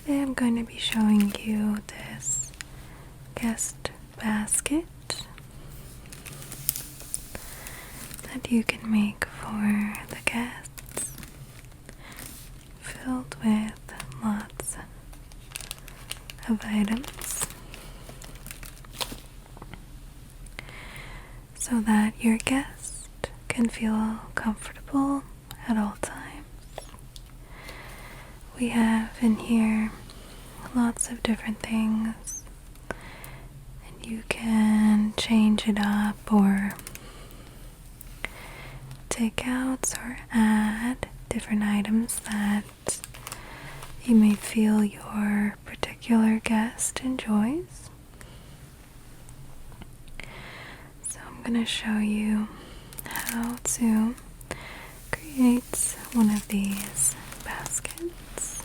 Today I'm going to be showing you this guest basket that you can make for the guests, filled with lots of items so that your guest can feel comfortable at all times. We have in here lots of different things, and you can change it up or take out or add different items that you may feel your particular guest enjoys. So I'm going to show you how to create one of these baskets.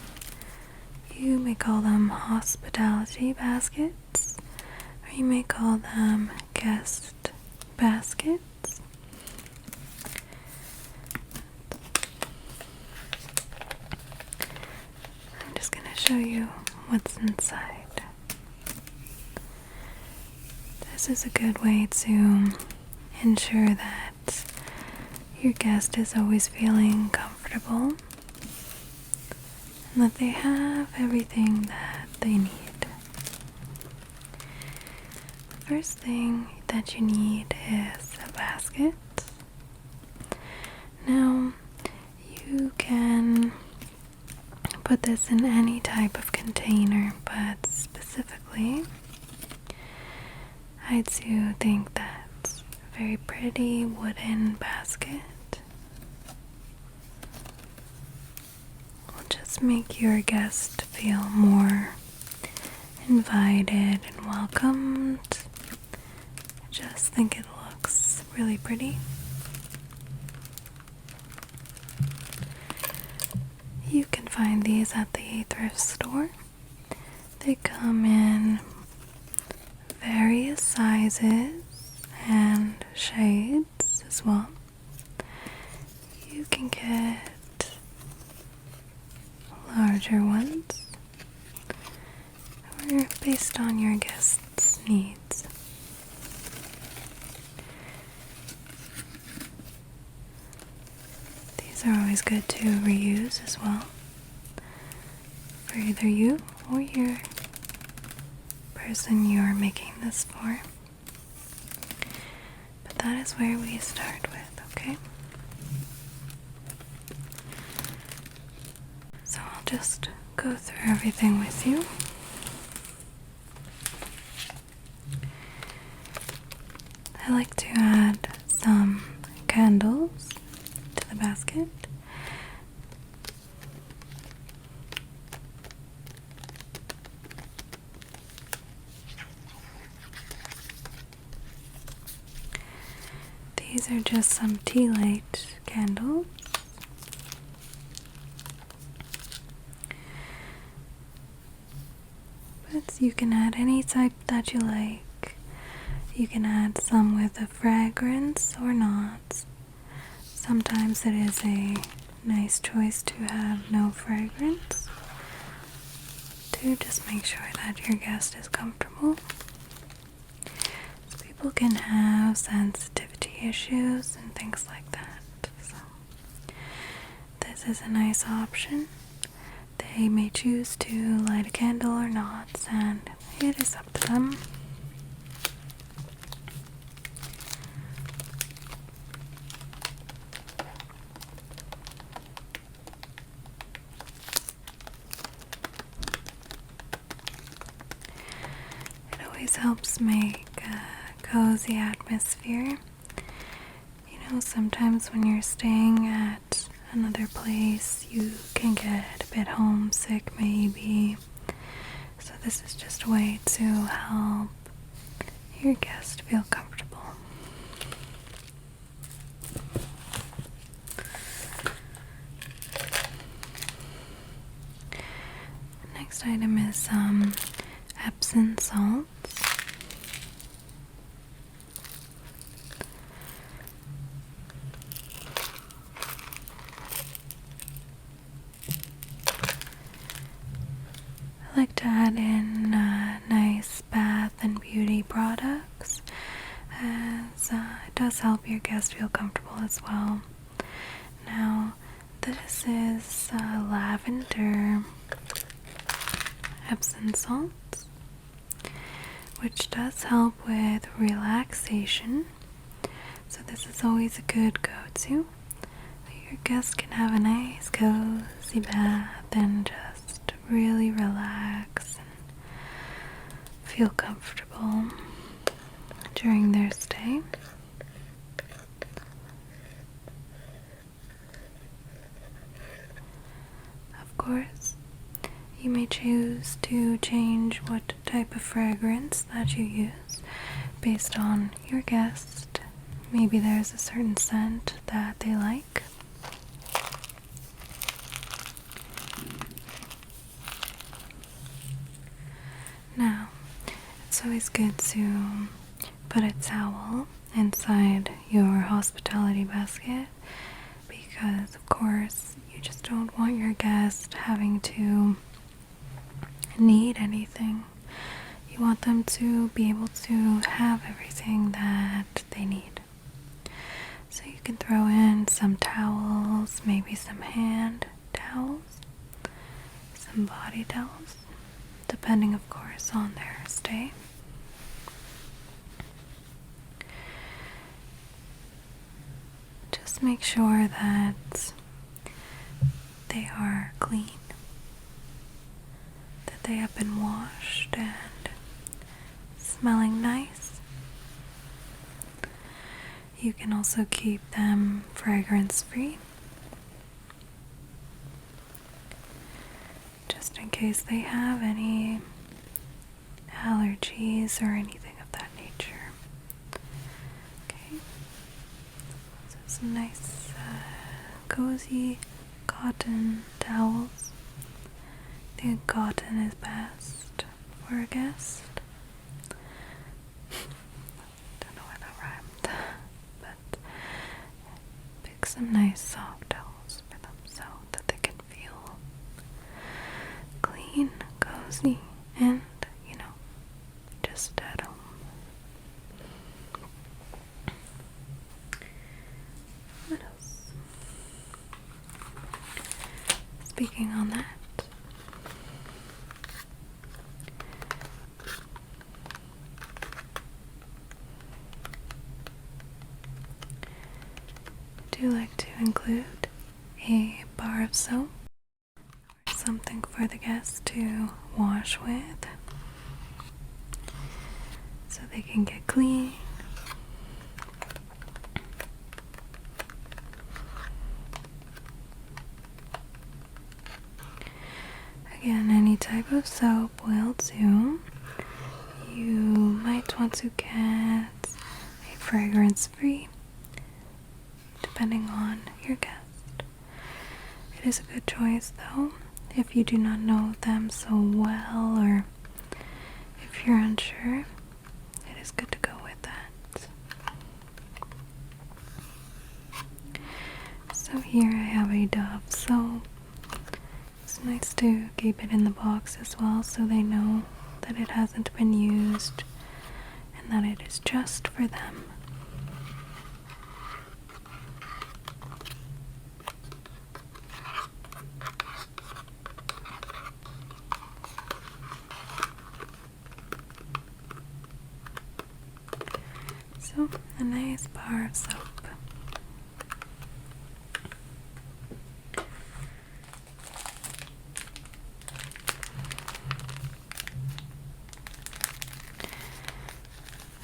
You may call them hospitality baskets, or you may call them guest baskets. I'm just going to show you what's inside. This is a good way to ensure that your guest is always feeling comfortable and that they have everything that they need. The first thing that you need is a basket. Now, you can put this in any type of container, but specifically, I do think that a very pretty wooden basket make your guest feel more invited and welcomed. I just think it looks really pretty. You can find these at the thrift store. They come in various sizes and shades as well. You can get larger ones, or based on your guest's needs. These are always good to reuse as well, for either you or your person you're making this for. But that is where we start with, okay? Just go through everything with you. I like to add some candles to the basket. These are just some tea light candles. You can add any type that you like. You can add some with a fragrance or not. Sometimes it is a nice choice to have no fragrance, to just make sure that your guest is comfortable. So people can have sensitivity issues and things like that. So this is a nice option. They may choose to light a candle or not, and it is up to them. It always helps make a cozy atmosphere. You know, sometimes when you're staying at another place, you can get a bit homesick maybe. So this is just a way to help your guest feel comfortable. The next item is some Epsom salts. I like to add in nice bath and beauty products, as it does help your guests feel comfortable as well. Now, this is lavender Epsom Salts, which does help with relaxation. So this is always a good go-to. Your guests can have a nice cozy bath and just really relax and feel comfortable during their stay. Of course, you may choose to change what type of fragrance that you use based on your guest. Maybe there's a certain scent that they like. Now, it's always good to put a towel inside your hospitality basket because, of course, you just don't want your guest having to need anything. You want them to be able to have everything that they need. So you can throw in some towels, maybe some hand towels, some body towels, depending, of course, on their stay. Just make sure that they are clean, that they have been washed and smelling nice. You can also keep them fragrance-free, just in case they have any allergies or anything of that nature. Okay, so some nice cozy cotton towels. I think cotton is best for a guest. Don't know why that rhymed, but pick some nice soft towels for them so that they can feel clean, cozy, and, just at home. What else? Speaking on that, I do like to include a bar of soap or something for the guests to wash with so they can get clean. Again, any type of soap will do. You might want to get a fragrance-free, depending on your guest. It is a good choice, though, if you do not know them so well, or if you're unsure. It is good to go with that. So here I have a Dove soap. It's nice to keep it in the box as well so they know that it hasn't been used and that it is just for them. So, a nice bar of soap.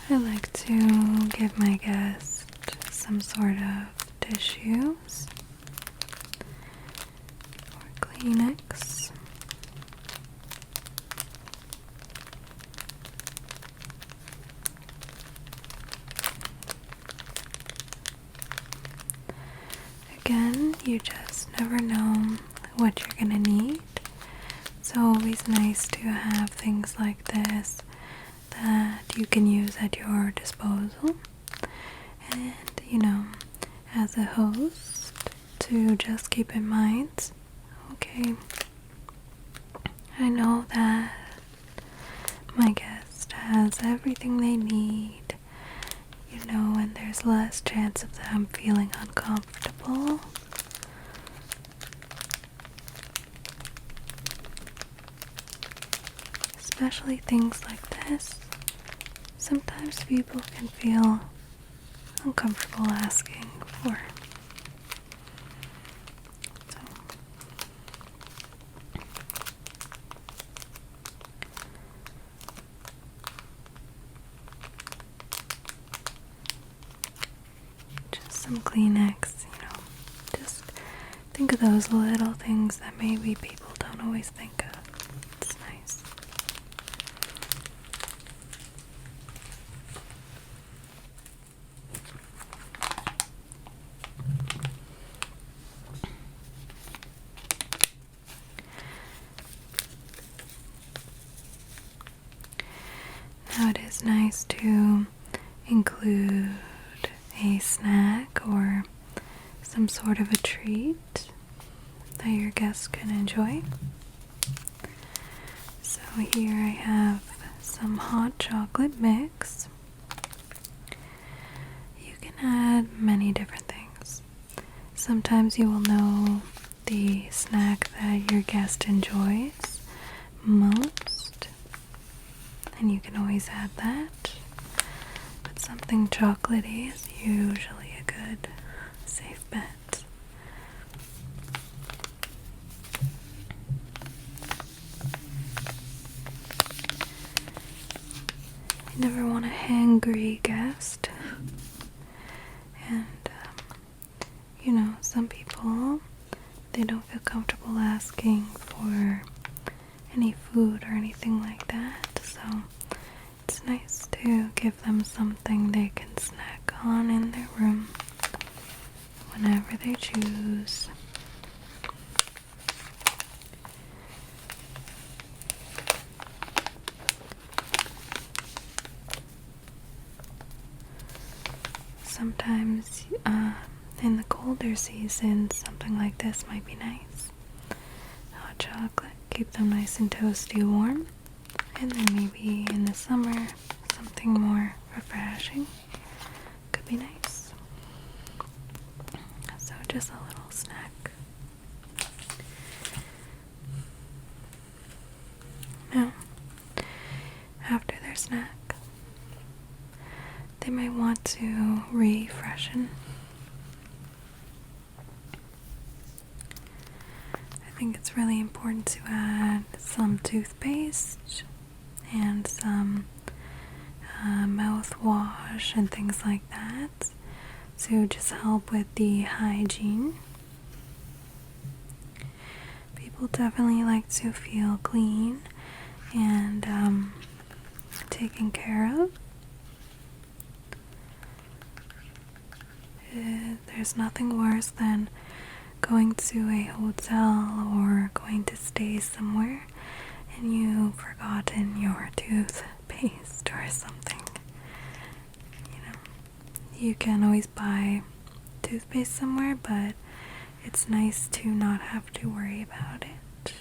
I like to give my guests some sort of tissues or Kleenex. Again, you just never know what you're gonna need. It's always nice to have things like this that you can use at your disposal, and as a host, to just keep in mind, okay, I know that my guest has everything they need, and there's less chance of them feeling uncomfortable. Especially things like this. Sometimes people can feel uncomfortable asking for. So, just some Kleenex, just think of those little things that maybe people don't always think of. It's nice. Now it is nice to include a snack or some sort of a treat that your guests can enjoy. So here I have some hot chocolate mix. You can add many different things. Sometimes you will know the snack that your guest enjoys most, and you can always add that. But something chocolatey is usually a good, safe bet. You never want a hangry guest. And, some people, they don't feel comfortable asking for any food or anything like that. So it's nice to give them something they can snack on in their room whenever they choose. Sometimes in the colder seasons, something like this might be nice. Hot chocolate, keep them nice and toasty warm. And then maybe in the summer, something more refreshing could be nice. So just a little snack. Now, after their snack, they might want to refreshen. I think it's really important to add some toothpaste and some mouthwash and things like that to just help with the hygiene. People definitely like to feel clean and taken care of. There's nothing worse than going to a hotel or going to stay somewhere and you've forgotten your toothpaste or something. You can always buy toothpaste somewhere, but it's nice to not have to worry about it.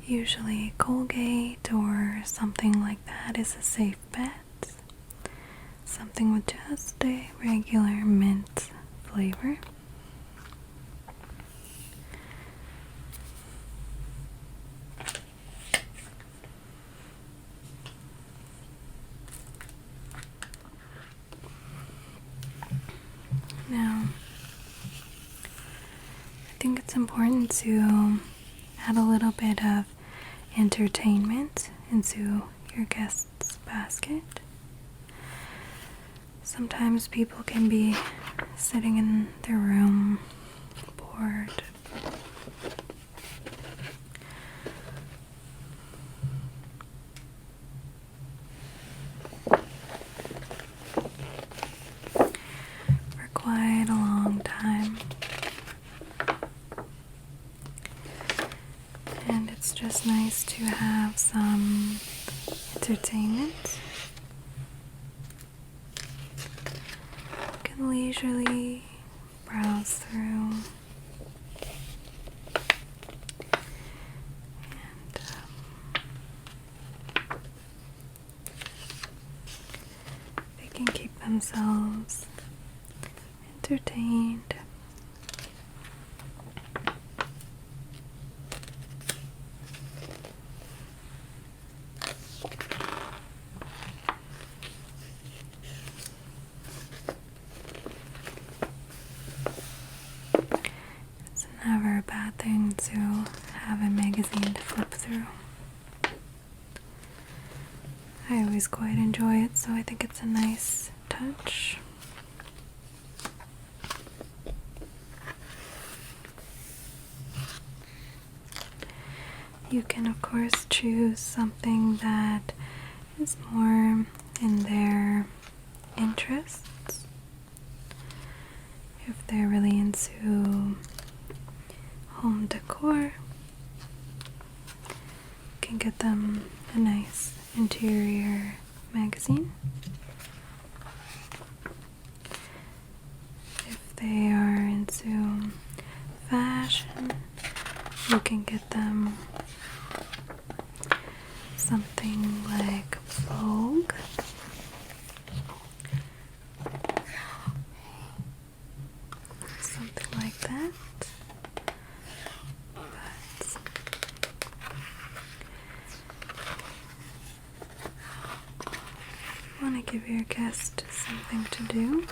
Usually Colgate or something like that is a safe bet. Something with just a regular mint flavor. Now, I think it's important to add a little bit of entertainment into your guest's basket. Sometimes people can be sitting in their room, bored. For quite a long time. And it's just nice to have some entertainment. You can leisurely browse through. And they can keep themselves entertained. It's never a bad thing to have a magazine to flip through. I always quite enjoy it, so I think it's a nice touch. You can of course choose something that is more in their interests. If they're really into home decor, you can get them a nice interior magazine. If they are into fashion, you can get them something like Vogue. Something like that. But you want to give your guest something to do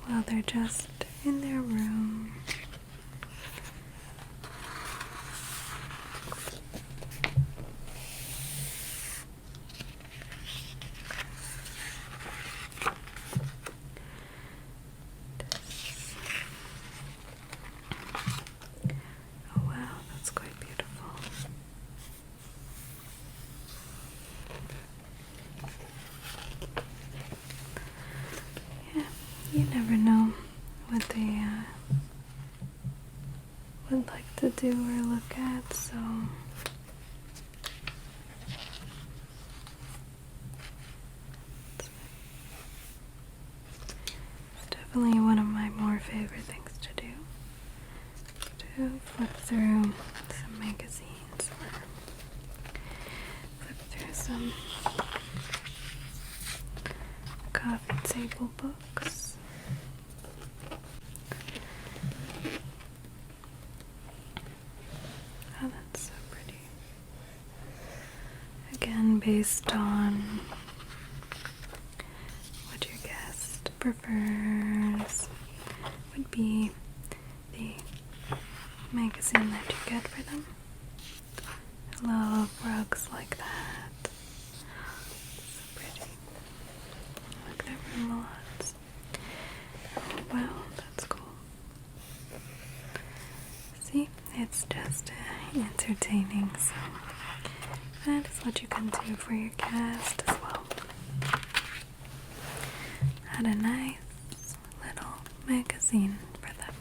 while they're just in their room. Oh wow, that's quite beautiful. Yeah, you never know what they would like to do or look at, so it's definitely one of my more favorite things to do, to flip through some magazines or flip through some coffee table books. Oh, that's so pretty. Again, based on what your guest prefers, would be the magazine that you get for them. I love rugs like that. So pretty. I like that room a lot. Oh, wow, that's cool. See, it's just entertaining, so that is what you can do for your guest as well. Add a nice little magazine for them.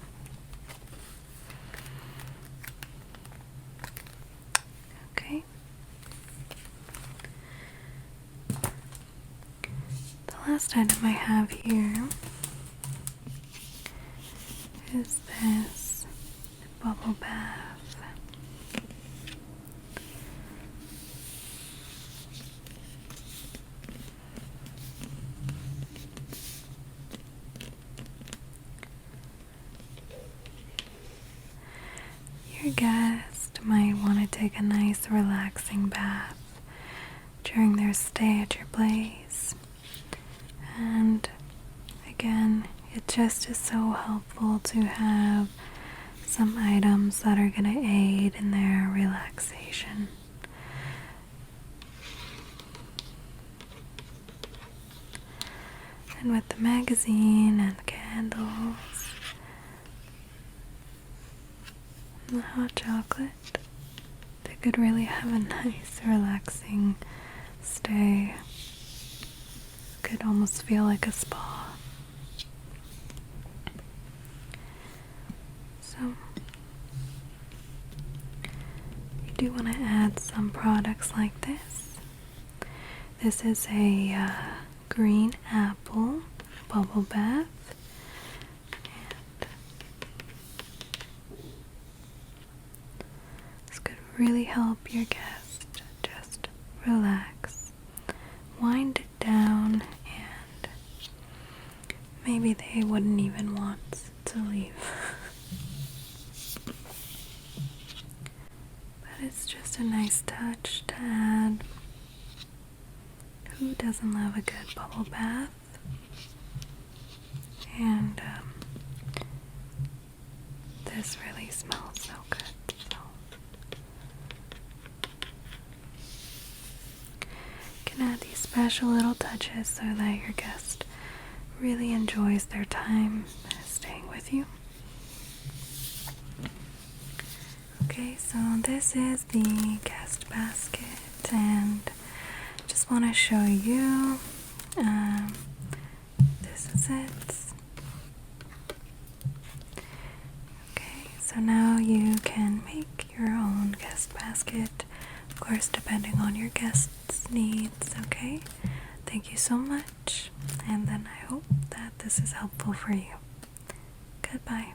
Okay. The last item I have here is this bubble bath. Your guest might want to take a nice relaxing bath during their stay at your place. And again, it just is so helpful to have some items that are going to aid in their relaxation. And with the magazine and the candles and the hot chocolate, they could really have a nice relaxing stay. Could almost feel like a spa. So you do want to add some products like this. This is a green apple bubble bath. And this could really help your guest just relax, wind it down, and maybe they wouldn't even want to leave. But it's just a nice touch to add. Who doesn't love a good bubble bath? And this really smells so good. So you can add these special little touches so that your guest really enjoys their time staying with you. Okay, so this is the guest basket, and just want to show you. This is it. Okay, so now you can make your own guest basket, of course, depending on your guest's needs. Okay, thank you so much, and then I hope that this is helpful for you. Goodbye.